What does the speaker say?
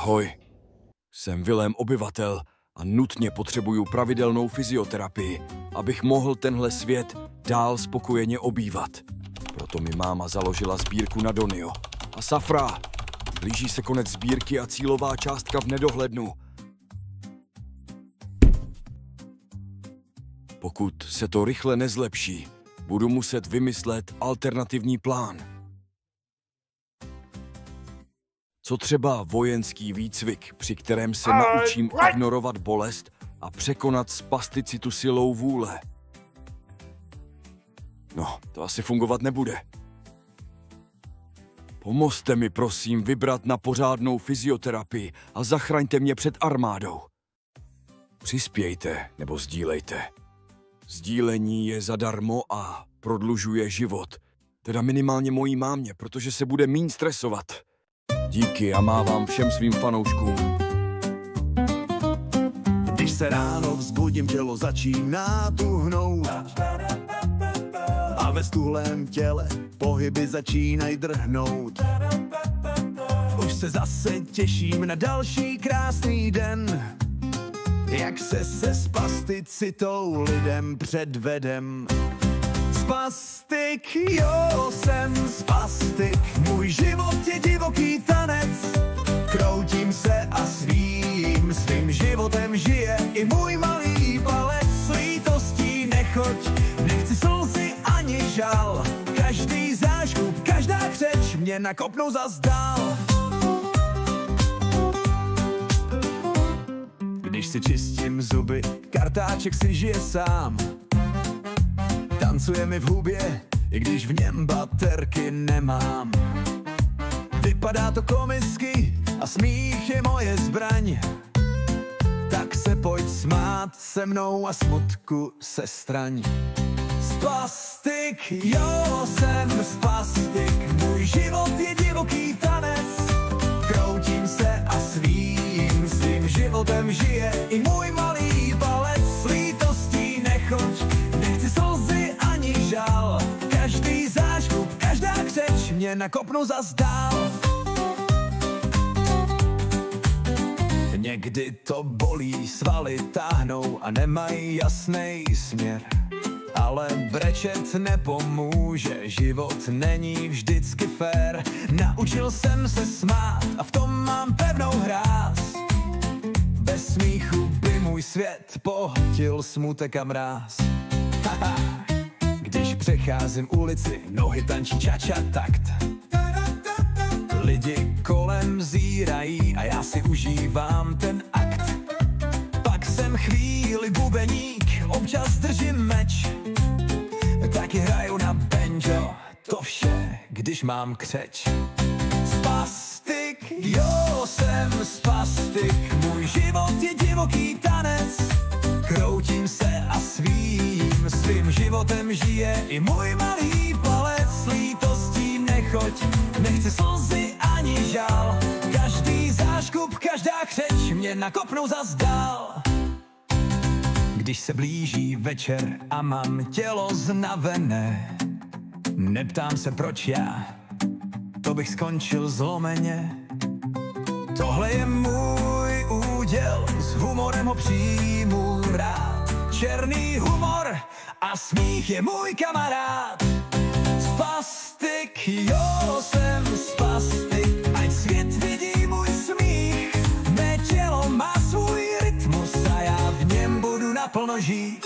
Ahoj, jsem Vilém obyvatel a nutně potřebuju pravidelnou fyzioterapii, abych mohl tenhle svět dál spokojeně obývat. Proto mi máma založila sbírku na Donio. A Safra, blíží se konec sbírky a cílová částka v nedohlednu. Pokud se to rychle nezlepší, budu muset vymyslet alternativní plán. Co třeba vojenský výcvik, při kterém se naučím ignorovat bolest a překonat spasticitu silou vůle? No, to asi fungovat nebude. Pomozte mi, prosím, vybrat na pořádnou fyzioterapii a zachraňte mě před armádou. Přispějte nebo sdílejte. Sdílení je zadarmo a prodlužuje život. Teda minimálně mojí mámě, protože se bude míň stresovat. Díky a mávám všem svým fanouškům. Když se ráno vzbudím, tělo začíná tuhnout a ve stuhlém těle pohyby začínají drhnout. Už se zase těším na další krásný den, jak se spasticitou lidem předvedem. Spastik, jo, jsem spastik, můj život je divoký tanec. Kroutím se a svým životem žije i můj malý palec. S lítostí nechoď, nechci slzy ani žal. Každý záškup, každá křeč mě nakopnou zas dál. Když si čistím zuby, kartáček si žije sám. Tancuje mi v hubě, i když v něm baterky nemám. Vypadá to komisky a smích je moje zbraň. Tak se pojď smát se mnou a smutku se straň. Spastik, jo, jsem spastik, můj život je divoký tanec. Kroutím se a svým životem žije i můj malý palec. S lítostí nechoď, nechci slzy ani žal. Každý záškup, každá křeč mě nakopnou zas dál. Někdy to bolí, svaly táhnou a nemají jasný směr. Ale brečet nepomůže, život není vždycky fér. Naučil jsem se smát a v tom mám pevnou hráz. Bez smíchu by můj svět pohltil smutek a mráz. Když přecházím ulici, nohy tančí čača takt. Lidi kolem zírají a já si užívám ten akt. Pak jsem chvíli bubeník, občas držím meč. Taky hraju na banjo, to vše, když mám křeč. Spastik, jo, jsem spastik, můj život je divoký tanec. Kroutím se a svým životem žije i můj malý palec. S lítostí nechoď, nechci slzy ani žal. Každý záškup, každá křeč mě nakopnou zas dál. Když se blíží večer a mám tělo znavené, neptám se proč já, to bych skončil zlomeně. Tohle je můj úděl, s humorem ho přijmu rád. Černý humor a smích je můj kamarád. Spastik, jo, jsem spastik, ať svět vidí můj smích. Mé tělo má svůj rytmus a já v něm budu naplno žít.